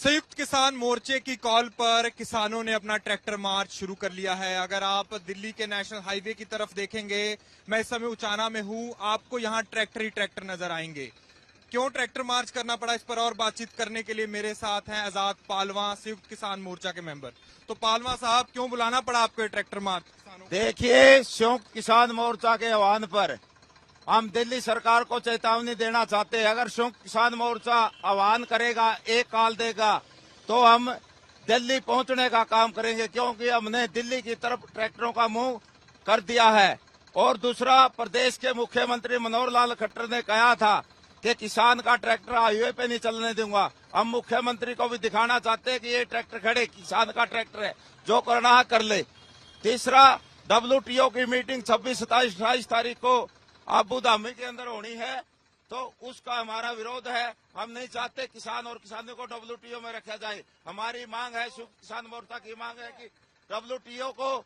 संयुक्त किसान मोर्चे की कॉल पर किसानों ने अपना ट्रैक्टर मार्च शुरू कर लिया है। अगर आप दिल्ली के नेशनल हाईवे की तरफ देखेंगे, मैं इस समय उचाना में हूं, आपको यहां ट्रैक्टर ही ट्रैक्टर नजर आएंगे। क्यों ट्रैक्टर मार्च करना पड़ा, इस पर और बातचीत करने के लिए मेरे साथ हैं आजाद पालवा, संयुक्त किसान मोर्चा के मेंबर। तो पालवा साहब, क्यों बुलाना पड़ा आपको ट्रैक्टर मार्च किसानों को? देखिए, संयुक्त किसान मोर्चा के आह्वान पर हम दिल्ली सरकार को चेतावनी देना चाहते हैं। अगर संयुक्त किसान मोर्चा आह्वान करेगा, एक कॉल देगा, तो हम दिल्ली पहुंचने का काम करेंगे, क्योंकि हमने दिल्ली की तरफ ट्रैक्टरों का मुंह कर दिया है। और दूसरा, प्रदेश के मुख्यमंत्री मनोहर लाल खट्टर ने कहा था कि किसान का ट्रैक्टर हाईवे पे नहीं चलने दूंगा। हम मुख्यमंत्री को भी दिखाना चाहते हैं कि ये ट्रैक्टर खड़े किसान का ट्रैक्टर है, जो करना है कर ले। तीसरा, WTO की मीटिंग 26, 27, 28 तारीख को अबू धाबी के अंदर होनी है, तो उसका हमारा विरोध है। हम नहीं चाहते किसान और किसानों को WTO में रखा जाए। हमारी मांग है, किसान मोर्चा की मांग है कि WTO को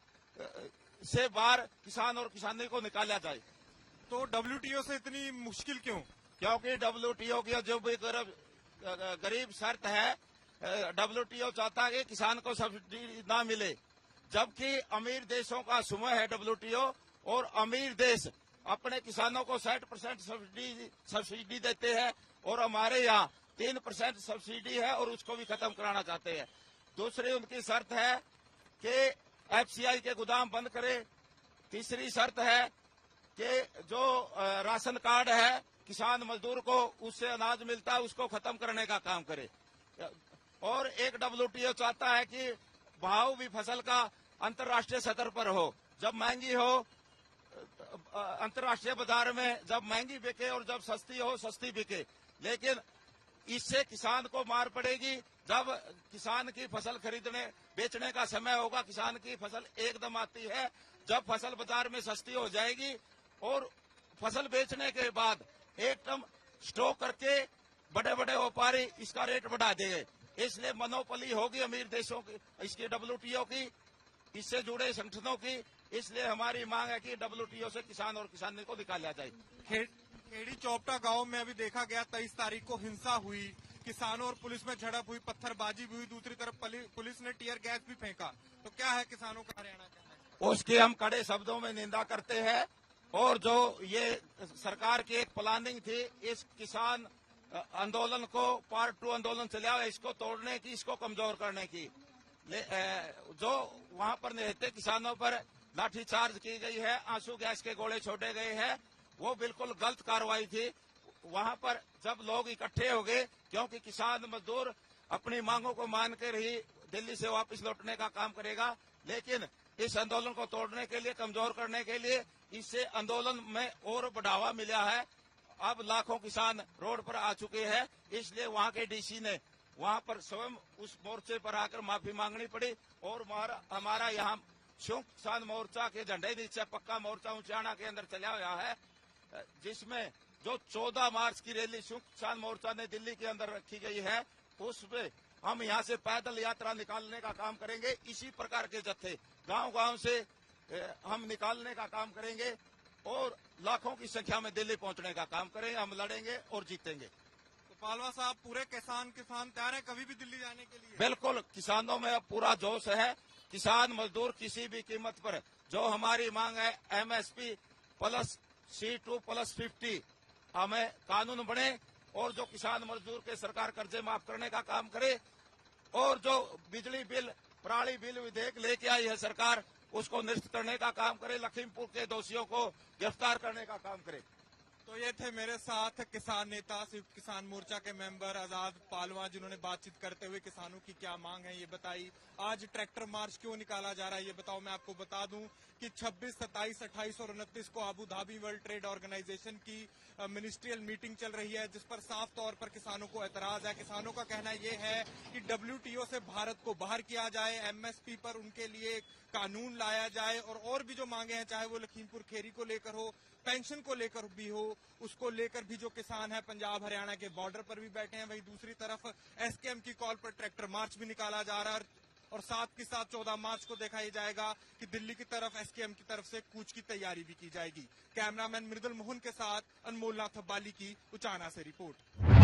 से बाहर किसान और किसानी को निकाला जाए। तो WTO से इतनी मुश्किल क्यों? क्योंकि WTO की जो भी गरीब शर्त है, WTO चाहता है कि किसान को सब्सिडी ना मिले, जबकि अमीर देशों का समूह है WTO, और अमीर देश अपने किसानों को 60% सब्सिडी देते हैं, और हमारे यहाँ 3% सब्सिडी है, और उसको भी खत्म कराना चाहते हैं। दूसरी उनकी शर्त है कि FCI के गोदाम बंद करे। तीसरी शर्त है कि जो राशन कार्ड है किसान मजदूर को उससे अनाज मिलता है, उसको खत्म करने का काम करे। और एक WTO चाहता है कि भाव भी फसल का अंतर्राष्ट्रीय स्तर पर हो, जब महंगी हो अंतर्राष्ट्रीय बाजार में, जब महंगी बिके और जब सस्ती हो सस्ती बिके। लेकिन इससे किसान को मार पड़ेगी। जब किसान की फसल खरीदने बेचने का समय होगा, किसान की फसल एकदम आती है जब फसल बाजार में सस्ती हो जाएगी, और फसल बेचने के बाद एकदम स्टॉक करके बड़े बड़े व्यापारी इसका रेट बढ़ा देंगे। इसलिए मोनोपोली होगी अमीर देशों की, इसकी WTO की, इससे जुड़े संगठनों की। इसलिए हमारी मांग है कि WTO से किसान और किसानी को निकाला जाए। खेड़ी चौपटा गांव में अभी देखा गया 23 तारीख को हिंसा हुई, किसानों और पुलिस में झड़प हुई, पत्थरबाजी भी हुई, दूसरी तरफ पुलिस ने टीयर गैस भी फेंका। तो क्या है किसानों का हरियाणा का? उसकी हम कड़े शब्दों में निंदा करते हैं। और जो ये सरकार की एक प्लानिंग थी इस किसान आंदोलन को पार्ट 2 आंदोलन चला, इसको तोड़ने की, इसको कमजोर करने की, जो वहां पर रहते किसानों पर लाठीचार्ज की गई है, आंसू गैस के गोले छोड़े गए हैं, वो बिल्कुल गलत कार्रवाई थी। वहां पर जब लोग इकट्ठे हो गए, क्योंकि किसान मजदूर अपनी मांगों को मानकर ही दिल्ली से वापस लौटने का काम करेगा, लेकिन इस आंदोलन को तोड़ने के लिए, कमजोर करने के लिए, इससे आंदोलन में और बढ़ावा मिला है। अब लाखों किसान रोड पर आ चुके हैं, इसलिए वहां के DC ने वहां पर स्वयं उस मोर्चे पर आकर माफी मांगनी पड़ी। और हमारा यहाँ संयुक्त किसान मोर्चा के झंडे नीचे पक्का मोर्चा उचाना के अंदर चला हुआ है, जिसमें जो 14 मार्च की रैली संयुक्त किसान मोर्चा ने दिल्ली के अंदर रखी गई है, उसमें हम यहाँ से पैदल यात्रा निकालने का काम करेंगे। इसी प्रकार के जत्थे गांव गांव से हम निकालने का काम करेंगे, और लाखों की संख्या में दिल्ली पहुंचने का काम करेंगे। हम लड़ेंगे और जीतेंगे। तो पालवा साहब, पूरे किसान तैयार है कभी भी दिल्ली जाने के लिए? बिल्कुल, किसानों में अब पूरा जोश है। किसान मजदूर किसी भी कीमत पर, जो हमारी मांग है MSP प्लस C2 प्लस 50, हमें कानून बने, और जो किसान मजदूर के सरकार कर्जे माफ करने का काम करे, और जो बिजली बिल, पराली बिल विधेयक लेके आई है सरकार, उसको निरस्त करने का काम करे, लखीमपुर के दोषियों को गिरफ्तार करने का काम करे। तो ये थे मेरे साथ किसान नेता, संयुक्त किसान मोर्चा के मेंबर आजाद पालवा, जिन्होंने बातचीत करते हुए किसानों की क्या मांग है ये बताई। आज ट्रैक्टर मार्च क्यों निकाला जा रहा है ये बताओ। मैं आपको बता दूं कि 26, 27, 28 और 29 को Abu Dhabi world trade organization की मिनिस्ट्रियल मीटिंग चल रही है, जिस पर साफ तौर पर किसानों को एतराज है। किसानों का कहना ये है कि WTO से भारत को बाहर किया जाए, MSP पर उनके लिए कानून लाया जाए, और भी जो मांगे हैं, चाहे वो लखीमपुर खेरी को लेकर हो, पेंशन को लेकर भी हो, उसको लेकर भी जो किसान है पंजाब हरियाणा के बॉर्डर पर भी बैठे हैं। वहीं दूसरी तरफ SKM की कॉल पर ट्रैक्टर मार्च भी निकाला जा रहा है, और साथ के साथ 14 मार्च को देखा जाएगा कि दिल्ली की तरफ SKM की तरफ से कूच की तैयारी भी की जाएगी। कैमरामैन मृदुल मोहन के साथ अनमोल नाथ बाली की उचाना से रिपोर्ट।